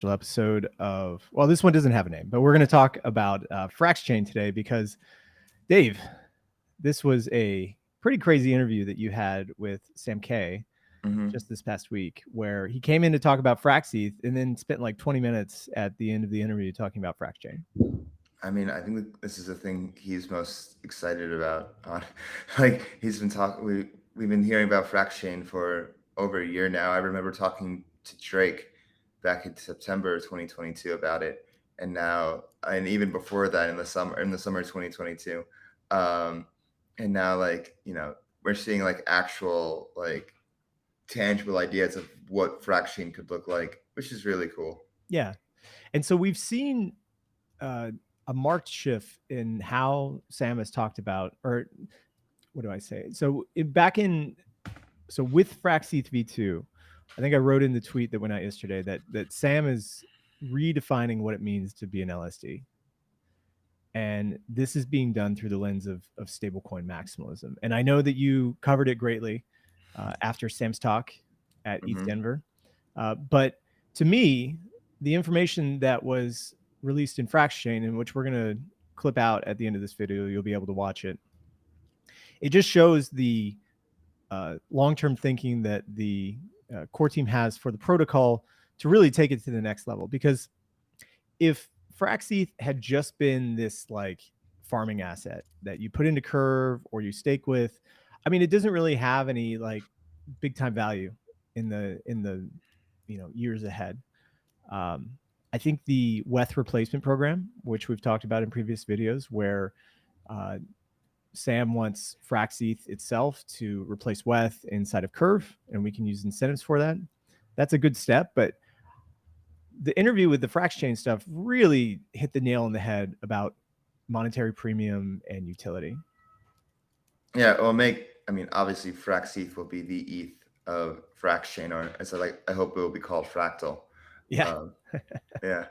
episode of, well, this one doesn't have a name, but we're going to talk about Fraxchain today because, Dave, this was a pretty crazy interview that you had with Sam K Hmm. just this past week, where he came in to talk about frxETH and then spent like 20 minutes at the end of the interview talking about Fraxchain. I mean, I think that this is the thing he's most excited about. Like he's been talking, we've been hearing about Fraxchain for over a year now. I remember talking to Drake back in September 2022 about it, and now, and even before that, in the summer of 2022, um, and now, we're seeing like actual tangible ideas of what Fraxchain could look like, which is really cool. Yeah. And so we've seen uh, a marked shift in how Sam has talked about, or what do I say? So with frxETH v2, I think I wrote in the tweet that went out yesterday that Sam is redefining what it means to be an LSD. And this is being done through the lens of stablecoin maximalism. And I know that you covered it greatly after Sam's talk at ETH Hmm. Denver. But to me, the information that was released in Fraxchain, in which we're going to clip out at the end of this video, you'll be able to watch it. It just shows the long-term thinking that the core team has for the protocol to really take it to the next level. Because if frxETH had just been this like farming asset that you put into Curve or you stake with, I mean, it doesn't really have any like big time value in the years ahead. I think the WETH replacement program, which we've talked about in previous videos, where uh, Sam wants frxETH itself to replace WETH inside of Curve, and we can use incentives for that. That's a good step, but the interview with the Fraxchain stuff really hit the nail on the head about monetary premium and utility. Yeah, it will make. I mean, obviously, frxETH will be the ETH of Fraxchain, or as I hope it will be called Fractal. Yeah. Um, yeah.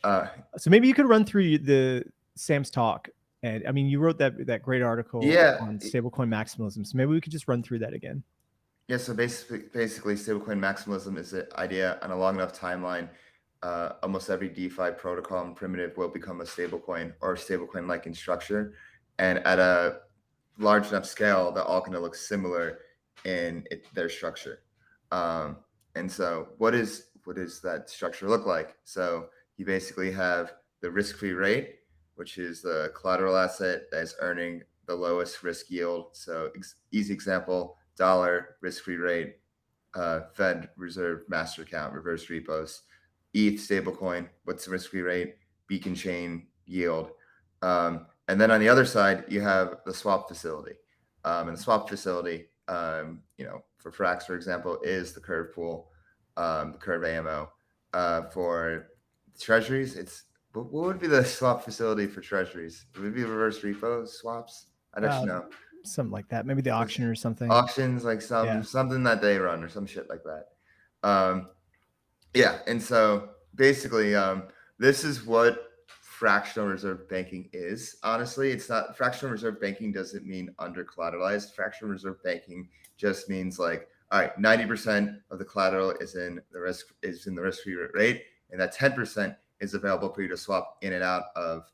Uh, So maybe you could run through the Sam's talk. And I mean, you wrote that great article yeah. on stablecoin maximalism. So maybe we could just run through that again. Yeah. So basically, stablecoin maximalism is the idea on a long enough timeline. Almost every DeFi protocol and primitive will become a stablecoin or stablecoin-like in structure, and at a large enough scale, they're all going to look similar in their structure. Um, and so, what does that structure look like? So you basically have the risk-free rate, which is the collateral asset that is earning the lowest risk yield. So easy example: dollar risk-free rate, Fed Reserve master account, reverse repos, ETH stablecoin. What's the risk-free rate? Beacon chain yield. And then on the other side, you have the swap facility. And the swap facility, for Frax, for example, is the Curve pool, the Curve AMO. For treasuries, what would be the swap facility for treasuries? Would it be reverse repos, swaps? I'd Uh, actually know. Something like that. Maybe the auction or something. Auctions, like Yeah. something that they run or some shit like that. Um, yeah, and so basically, this is what fractional reserve banking is. Honestly, it's not fractional reserve banking doesn't mean under collateralized. Fractional reserve banking just means like, all right, 90% of the collateral is in the risk-free rate, and that 10% is available for you to swap in and out of,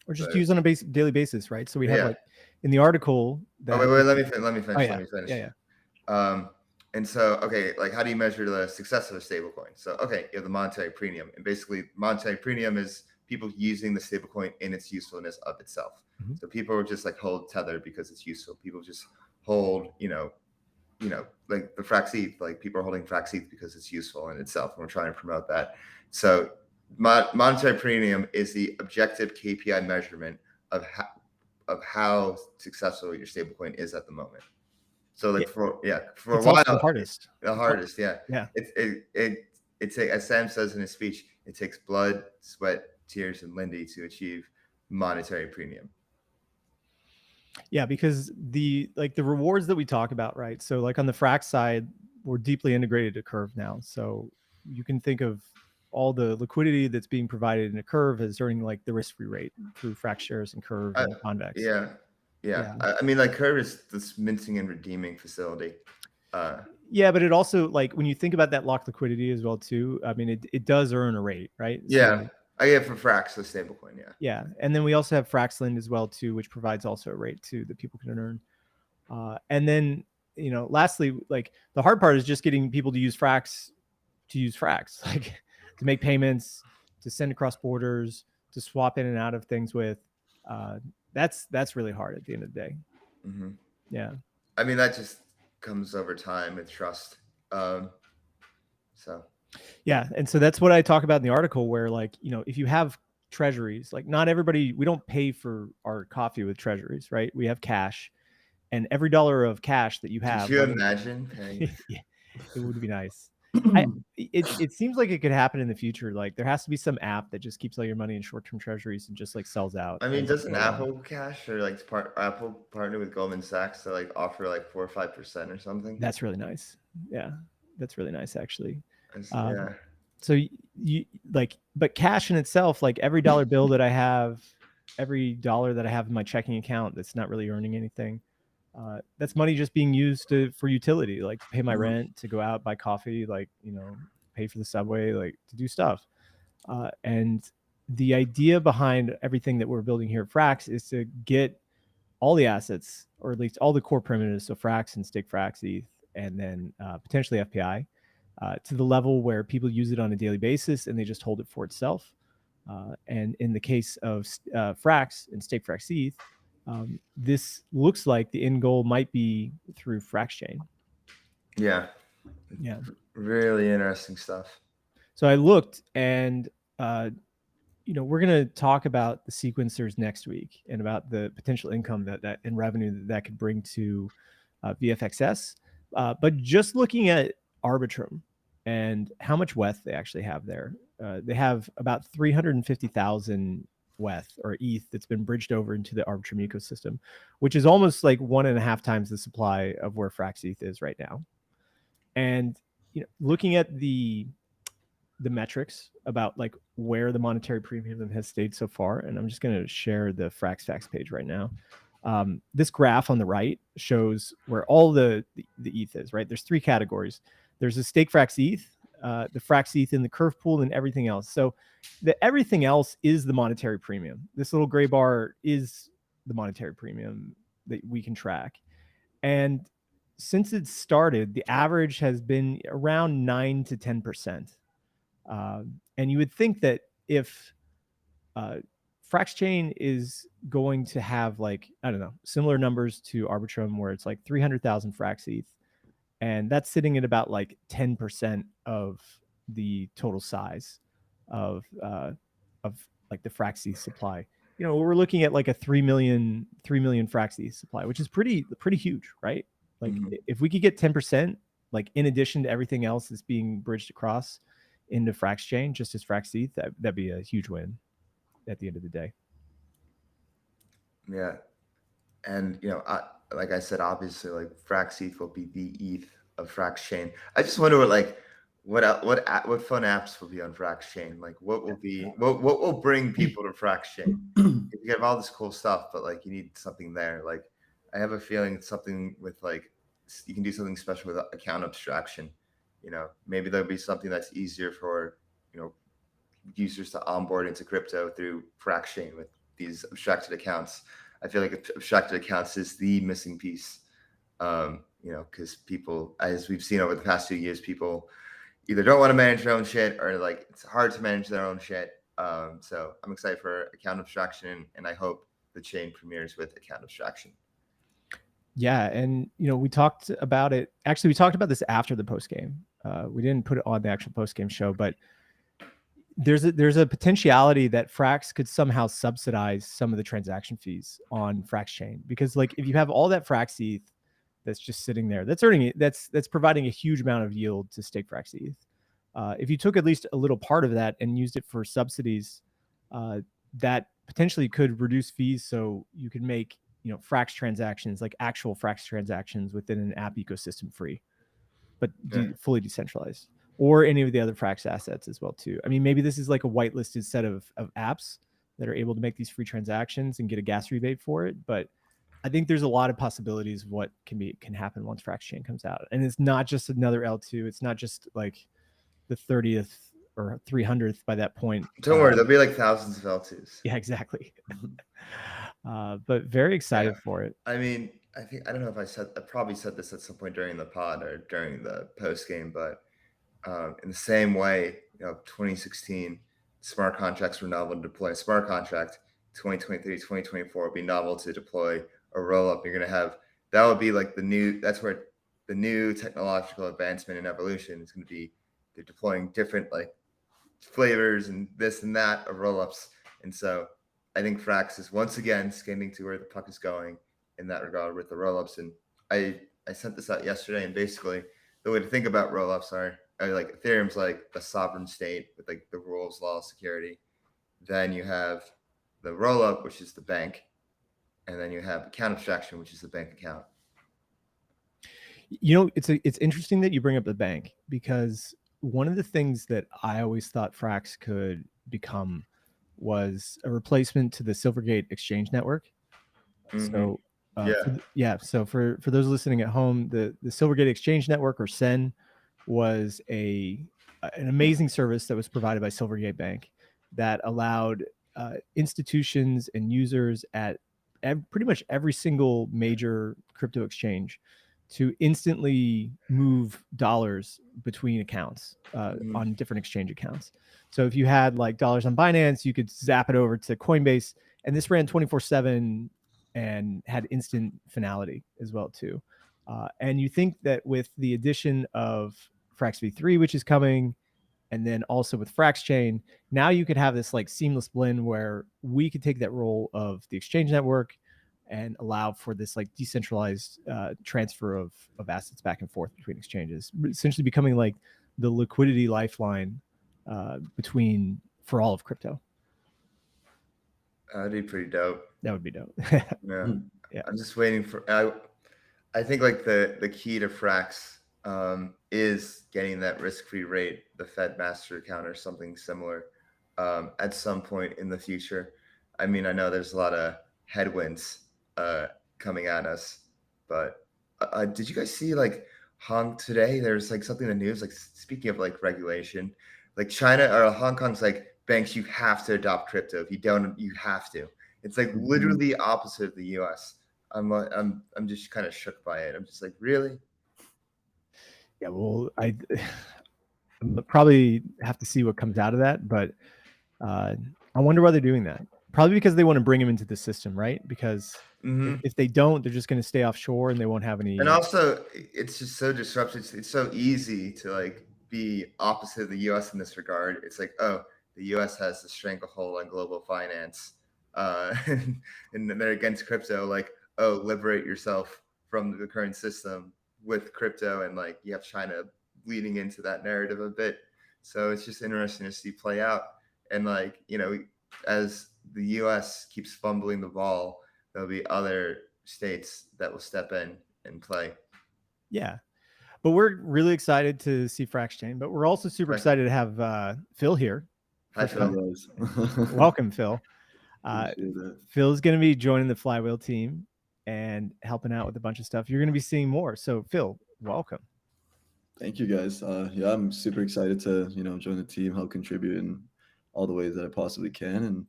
Or just the use on a daily basis, right? So we have yeah. like in the article Oh, that wait, let me let me oh finish. Let yeah, me finish. yeah. Um, and so, okay, like how do you measure the success of a stablecoin? So, okay, you have the monetary premium, and basically, monetary premium is people using the stablecoin in its usefulness of itself. Mm-hmm. So people are just like hold Tether because it's useful. People just hold, like the frxETH, like people are holding frxETH because it's useful in itself, and we're trying to promote that. So, monetary premium is the objective KPI measurement of how successful your stablecoin is at the moment. So like for a It's also the while, hardest. the hardest, yeah. Yeah. It's as Sam says in his speech, it takes blood, sweat, tears, and Lindy to achieve monetary premium. Yeah, because the rewards that we talk about, right? So like on the Frax side, we're deeply integrated to Curve now. So you can think of all the liquidity that's being provided in a Curve as earning like the risk-free rate through Frax shares and Curve and Convex. Yeah, yeah. Yeah. I mean, like Curve is this minting and redeeming facility. Yeah, but it also, like, when you think about that locked liquidity as well too, I mean, it does earn a rate, right? Yeah, So I get for Frax, the stablecoin. Yeah. yeah, and then we also have Fraxland as well too, which provides also a rate too that people can earn. And then, lastly, like, the hard part is just getting people to use Frax, like to make payments, to send across borders, to swap in and out of things with. That's really hard at the end of the day. Mm-hmm. Yeah. I mean, that just comes over time with trust. So Yeah, and so that's what I talk about in the article, where, like, if you have treasuries, like, not everybody, we don't pay for our coffee with treasuries, right? We have cash, and every dollar of cash that you could have, you whether imagine paying? yeah, it would be nice. It seems like it could happen in the future. Like, there has to be some app that just keeps all your money in short-term treasuries and just, like, sells out I mean, as you doesn't go along. Apple Cash or like Apple partner with Goldman Sachs to like offer like 4 or 5% or something? That's really nice. Yeah, that's really nice, actually. Yeah. So you like, but cash in itself, like, every dollar bill that I have, every dollar that I have in my checking account that's not really earning anything, that's money just being used for utility, like to pay my rent, to go out, buy coffee, like, pay for the subway, like to do stuff. And the idea behind everything that we're building here at Frax is to get all the assets, or at least all the core primitives, so Frax and stake frxETH, and then potentially FPI, to the level where people use it on a daily basis and they just hold it for itself. And in the case of Frax and stake frxETH, this looks like the end goal might be through Fraxchain. Yeah. Yeah. Really interesting stuff. So I looked, and we're going to talk about the sequencers next week and about the potential income that and revenue that could bring to VFXS. But just looking at Arbitrum and how much WETH they actually have there, they have about 350,000 WETH or ETH that's been bridged over into the Arbitrum ecosystem, which is almost like 1.5 times the supply of where frxETH is right now. And looking at the metrics about, like, where the monetary premium has stayed so far, and I'm just going to share the FraxFacts page right now. This graph on the right shows where all the ETH is, right? There's 3 categories. There's a stake frxETH, the frxETH in the curve pool, and everything else. So everything else is the monetary premium. This little gray bar is the monetary premium that we can track. And since it started, the average has been around 9 to 10%. And you would think that if Fraxchain is going to have, like, I don't know, similar numbers to Arbitrum, where it's like 300,000 frxETH, and that's sitting at about like 10% of the total size of like the frxETH supply. We're looking at like a 3 million frxETH supply, which is pretty huge, right? Like, if we could get 10%, like, in addition to everything else that's being bridged across into Fraxchain, just as frxETH, that'd be a huge win at the end of the day. Yeah. And, like I said, obviously, like frxETH will be the ETH of Fraxchain. I just wonder what fun apps will be on Fraxchain. Like, what will bring people to Fraxchain? You have all this cool stuff, but like, you need something there. Like, I have a feeling it's something with, like, you can do something special with account abstraction. Maybe there'll be something that's easier for users to onboard into crypto through Fraxchain with these abstracted accounts. I feel like abstracted accounts is the missing piece. Because people, as we've seen over the past 2 years, people either don't want to manage their own shit, or like it's hard to manage their own shit. So I'm excited for account abstraction, and I hope the chain premieres with account abstraction. Yeah, and we talked about it. Actually, we talked about this after the post game. We didn't put it on the actual post game show, but there's a potentiality that Frax could somehow subsidize some of the transaction fees on Fraxchain, because, like, if you have all that frxETH that's just sitting there, that's earning it, that's providing a huge amount of yield to stake frxETH. If you took at least a little part of that and used it for subsidies, that potentially could reduce fees, so you could make Frax transactions, like actual Frax transactions within an app ecosystem, free, but fully decentralized, or any of the other Frax assets as well too. I mean, maybe this is like a whitelisted set of apps that are able to make these free transactions and get a gas rebate for it. But I think there's a lot of possibilities of what can happen once Fraxchain comes out, and it's not just another L2. It's not just like the 30th or 300th by that point. Don't worry, there'll be like thousands of L2s. Yeah, exactly. But very excited for it. I mean, I don't know if I probably said this at some point during the pod or during the post game, but in the same way, 2016 smart contracts were novel to deploy a smart contract. 2023, 2024 would be novel to deploy a roll up. You're going to have, that would be like that's where the new technological advancement and evolution is going to be. They're deploying different like flavors and this and that of roll ups. And so I think Frax is once again skating to where the puck is going in that regard with the roll ups. And I sent this out yesterday, and basically the way to think about roll ups are like Ethereum's like a sovereign state with like the rules, law, security. Then you have the roll up, which is the bank, and then you have account abstraction, which is the bank account. It's interesting that you bring up the bank, because one of the things that I always thought Frax could become was a replacement to the Silvergate exchange network. So so for those listening at home, the Silvergate exchange network, or SEN, was an amazing service that was provided by Silvergate Bank that allowed institutions and users at pretty much every single major crypto exchange to instantly move dollars between accounts on different exchange accounts. So if you had like dollars on Binance, you could zap it over to Coinbase, and this ran 24/7 and had instant finality as well too. And you think that with the addition of frxETH3, which is coming, and then also with Fraxchain, now you could have this like seamless blend where we could take that role of the exchange network and allow for this like decentralized transfer of assets back and forth between exchanges, essentially becoming like the liquidity lifeline for all of crypto. That'd be pretty dope. That would be dope. Yeah. I'm just waiting for. I think like the key to Frax is getting that risk-free rate, the Fed master account or something similar at some point in the future. I mean, I know there's a lot of headwinds coming at us, but did you guys see like today? There's like something in the news, like speaking of like regulation, like China or Hong Kong's like, banks, you have to adopt crypto. If you don't, you have to. It's like literally the opposite of the US. I'm just kind of shook by it. I'm just like, really? Yeah, well, I probably have to see what comes out of that, but I wonder why they're doing that. Probably because they want to bring them into the system, right? Because if they don't, they're just going to stay offshore and they won't have any. And also, it's just so disruptive. It's so easy to like be opposite of the US in this regard. It's like, oh, the US has the stranglehold on global finance, and they're against crypto. Like, oh, liberate yourself from the current system with crypto, and like you have China leading into that narrative a bit. So it's just interesting to see play out. And like, as the US keeps fumbling the ball, there'll be other states that will step in and play. Yeah. But we're really excited to see Fraxchain, but we're also super excited to have Phil here. Hi, Phil. Welcome, Phil. Phil's going to be joining the Flywheel team and helping out with a bunch of stuff. You're going to be seeing more. So, Phil, welcome. Thank you, guys. Yeah, I'm super excited to join the team, help contribute in all the ways that I possibly can, and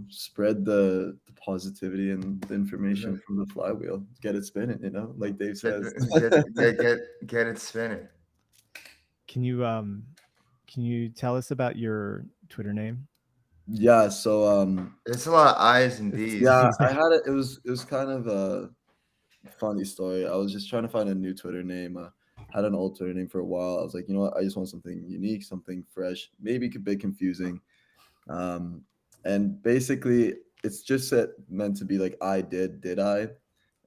spread the positivity and the information from the Flywheel. Get it spinning, like Dave says. Get it spinning. Can you tell us about your Twitter name? Yeah, so it's a lot of I's and D's. Yeah, I had it. It was kind of a funny story. I was just trying to find a new Twitter name. Had an old Twitter name for a while. I was like, you know what? I just want something unique, something fresh, maybe a bit confusing. And basically, it's just meant to be like I did I,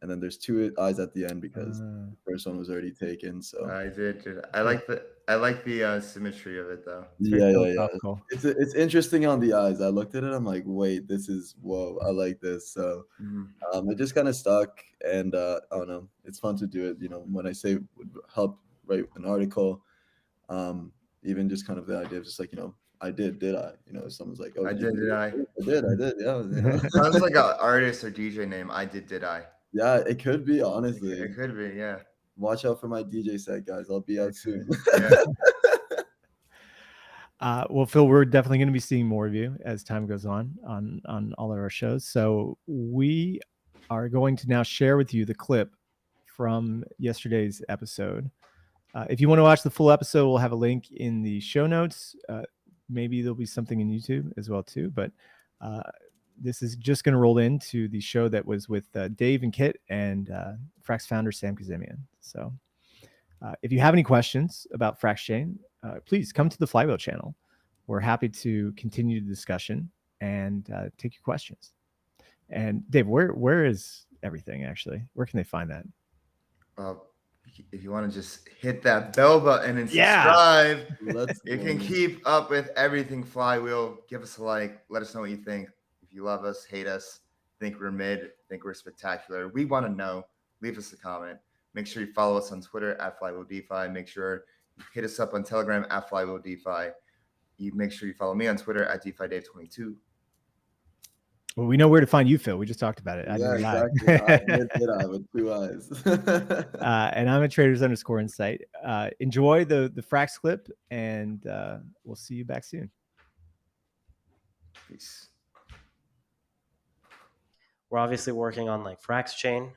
and then there's two I's at the end because the first one was already taken. So I did. I like the symmetry of it though. Yeah. It's interesting on the I's. I looked at it. I'm like, wait, this is whoa. I like this. So it just kind of stuck, and I don't know. It's fun to do it. When I say would help write an article, even just kind of the idea of just like I did I? Someone's like, oh, I did I? I did, yeah. Sounds like an artist or DJ name. I did I? Yeah, it could be, It honestly. could be, yeah. Watch out for my DJ set, guys. I'll be out soon. Yeah. Well, Phil, we're definitely going to be seeing more of you as time goes on all of our shows. So we are going to now share with you the clip from yesterday's episode. If you want to watch the full episode, we'll have a link in the show notes. Maybe there'll be something in YouTube as well too. But this is just going to roll into the show that was with Dave and Kit and Frax founder Sam Kazemian. So if you have any questions about Fraxchain, please come to the Flywheel channel. We're happy to continue the discussion and take your questions. And Dave, where is everything actually? Where can they find that? Well, if you want to just hit that bell button and subscribe, you can keep up with everything Flywheel. Give us a like. Let us know what you think. If you love us, hate us, think we're mid, think we're spectacular, we want to know. Leave us a comment. Make sure you follow us on Twitter at FlywheelDeFi. Make sure you hit us up on Telegram at FlywheelDeFi. You make sure you follow me on Twitter at DeFiDave22. Well, we know where to find you, Phil. We just talked about it. Yeah, exactly. I with 2 eyes. And I'm at Traders_Insight. Enjoy the Frax clip, and we'll see you back soon. Peace. We're obviously working on like Fraxchain.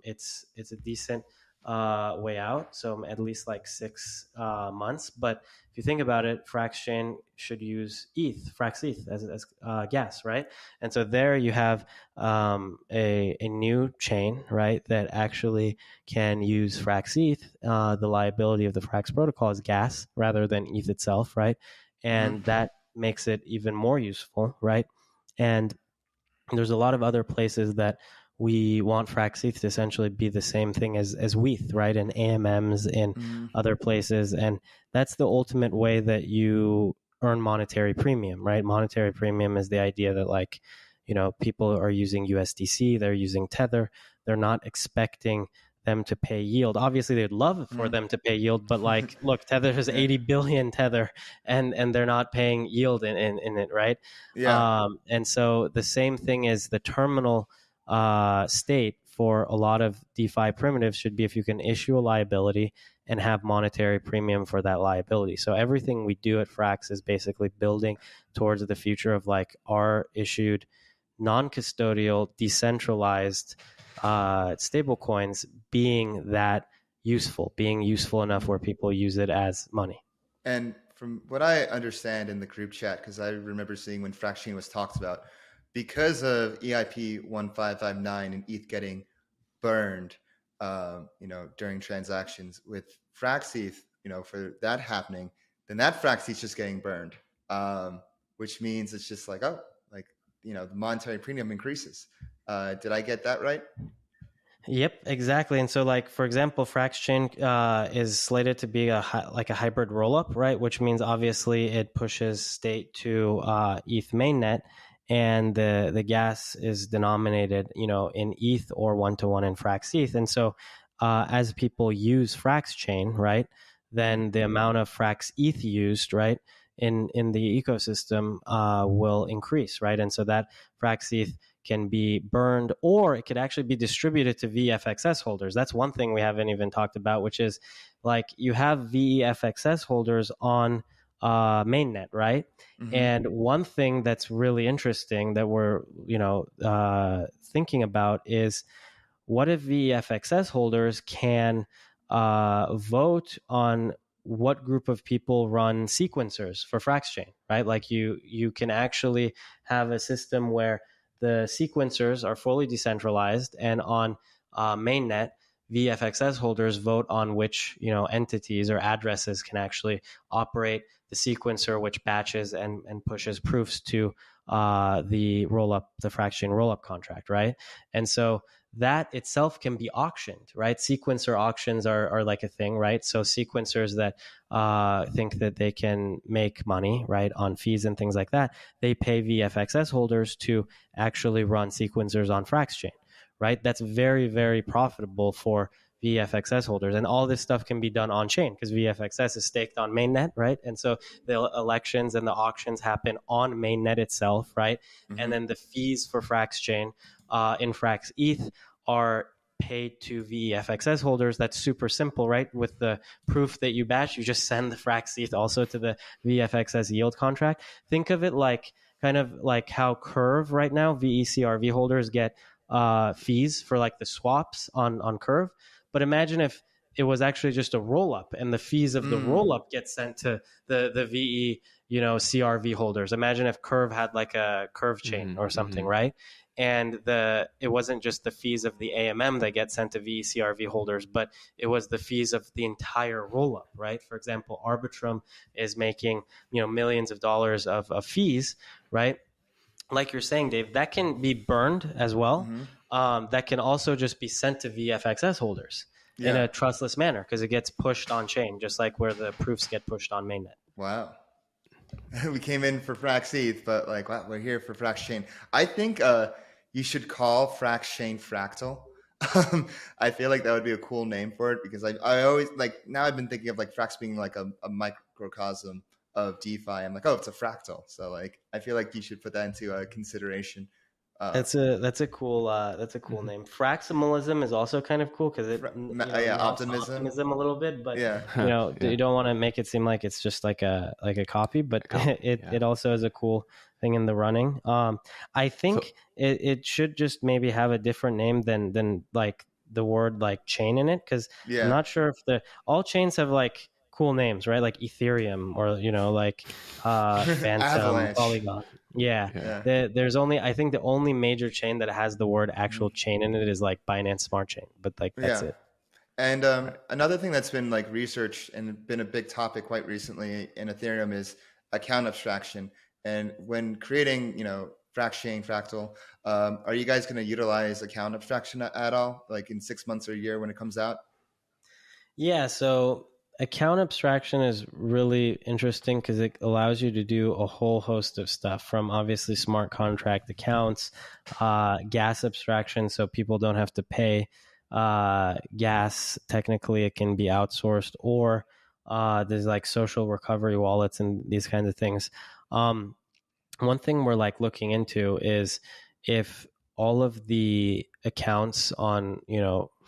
It's a decent way out, so at least like 6 months. But if you think about it, Fraxchain should use frxETH as gas, right? And so there you have a new chain, right, that actually can use frxETH. The liability of the Frax protocol is gas rather than ETH itself, right? And that makes it even more useful, right? And there's a lot of other places that we want frxETH to essentially be the same thing as WETH, right? And AMMs in other places. And that's the ultimate way that you earn monetary premium, right? Monetary premium is the idea that, like, you know, people are using USDC, they're using Tether, they're not expecting them to pay yield. Obviously, they'd love for them to pay yield, but like, look, Tether has 80 billion Tether, and they're not paying yield in it, right? Yeah. And so the same thing is the terminal state for a lot of DeFi primitives should be if you can issue a liability and have monetary premium for that liability. So everything we do at Frax is basically building towards the future of like our issued non-custodial, decentralized stable coins being useful enough where people use it as money. And from what I understand in the group chat, because I remember seeing when Fraxchain was talked about, because of EIP 1559 and ETH getting burned, during transactions with frxETH, for that happening, then that frxETH is just getting burned, which means it's just like, the monetary premium increases. Did I get that right? Yep, exactly. And so, like, for example, Fraxchain is slated to be a hybrid rollup, right? Which means obviously it pushes state to ETH mainnet, and the gas is denominated, in ETH or 1-to-1 in frxETH. And so, as people use Fraxchain, right, then the amount of frxETH used, right, in the ecosystem will increase, right? And so that frxETH can be burned, or it could actually be distributed to VFXS holders. That's one thing we haven't even talked about, which is like you have VFXS holders on mainnet, right? And one thing that's really interesting that we're thinking about is, what if VFXS holders can vote on what group of people run sequencers for Fraxchain, right? Like you can actually have a system where the sequencers are fully decentralized, and on mainnet, VFXS holders vote on which entities or addresses can actually operate the sequencer, which batches and pushes proofs to the Fraxchain rollup contract, right? And so that itself can be auctioned, right? Sequencer auctions are like a thing, right? So sequencers that think that they can make money, right, on fees and things like that, they pay VFXS holders to actually run sequencers on Fraxchain, right? That's very, very profitable for VFXS holders. And all this stuff can be done on chain because VFXS is staked on mainnet, right? And so the elections and the auctions happen on mainnet itself, right? And then the fees for Fraxchain in frxETH are paid to VFXS holders. That's super simple, right? With the proof that you batch, you just send the frxETH also to the VFXS yield contract. Think of it like kind of like how Curve right now, VECRV holders get fees for like the swaps on Curve. But imagine if it was actually just a roll up, and the fees of the roll up get sent to the VE, CRV holders. Imagine if Curve had like a Curve chain or something, right? And it wasn't just the fees of the AMM that get sent to VE CRV holders, but it was the fees of the entire roll up, right? For example, Arbitrum is making millions of dollars of fees, right? Like you're saying, Dave, that can be burned as well. That can also just be sent to VFXS holders in a trustless manner, because it gets pushed on chain, just like where the proofs get pushed on mainnet. Wow. We came in for frxETH, but like, wow, we're here for Fraxchain. I think you should call Fraxchain Fractal. I feel like that would be a cool name for it, because I always now I've been thinking of like Frax being like a microcosm of DeFi. I'm like, oh, it's a fractal. So like, I feel like you should put that into consideration. That's a cool name. Fraximalism is also kind of cool, because it optimism a little bit, but you don't want to make it seem like it's just like a copy, but it also is a cool thing in the running. I think it should just maybe have a different name than like the word like chain in it, because I'm not sure if all chains have like cool names, right? Like Ethereum, or like Phantom, Polygon. There's only, I think the only major chain that has the word actual chain in it is like Binance Smart Chain, but like that's it. And another thing that's been like researched and been a big topic quite recently in Ethereum is account abstraction. And when creating, Fraxchain Fractal, are you guys going to utilize account abstraction at all, like in 6 months or a year when it comes out? Yeah, so account abstraction is really interesting because it allows you to do a whole host of stuff, from obviously smart contract accounts, gas abstraction, so people don't have to pay gas. Technically, it can be outsourced, or there's like social recovery wallets and these kinds of things. One thing we're like looking into is if all of the accounts on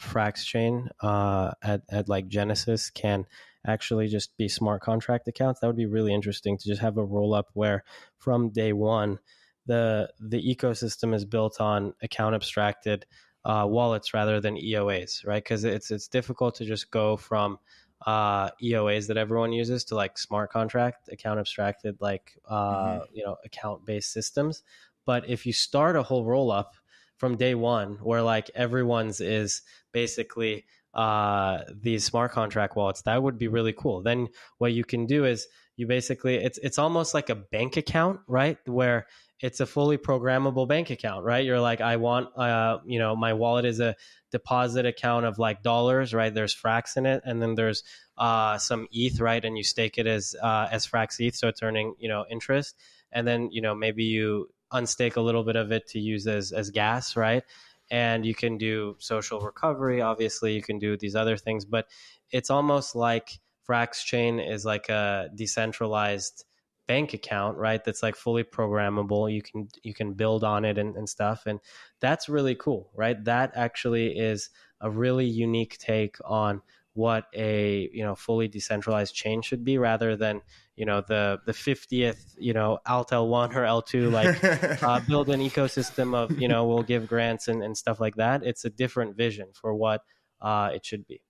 Fraxchain at like Genesis can actually just be smart contract accounts. That would be really interesting to just have a roll up where from day one the ecosystem is built on account abstracted wallets rather than EOAs, right? Because it's difficult to just go from EOAs that everyone uses to like smart contract account abstracted like account based systems. But if you start a whole roll up from day one where like everyone's is basically these smart contract wallets, that would be really cool. Then what you can do is you basically, it's almost like a bank account, right? Where it's a fully programmable bank account, right? You're like, I want, my wallet is a deposit account of like dollars, right? There's Frax in it, and then there's some ETH, right? And you stake it as frxETH, so it's earning, interest. And then, maybe you unstake a little bit of it to use as gas, right? And you can do social recovery. Obviously, you can do these other things, but it's almost like Fraxchain is like a decentralized bank account, right? That's like fully programmable. You can build on it and stuff, and that's really cool, right? That actually is a really unique take on what a fully decentralized chain should be, rather than the 50th alt L1 or L2 like build an ecosystem of we'll give grants and stuff like that. It's a different vision for what it should be.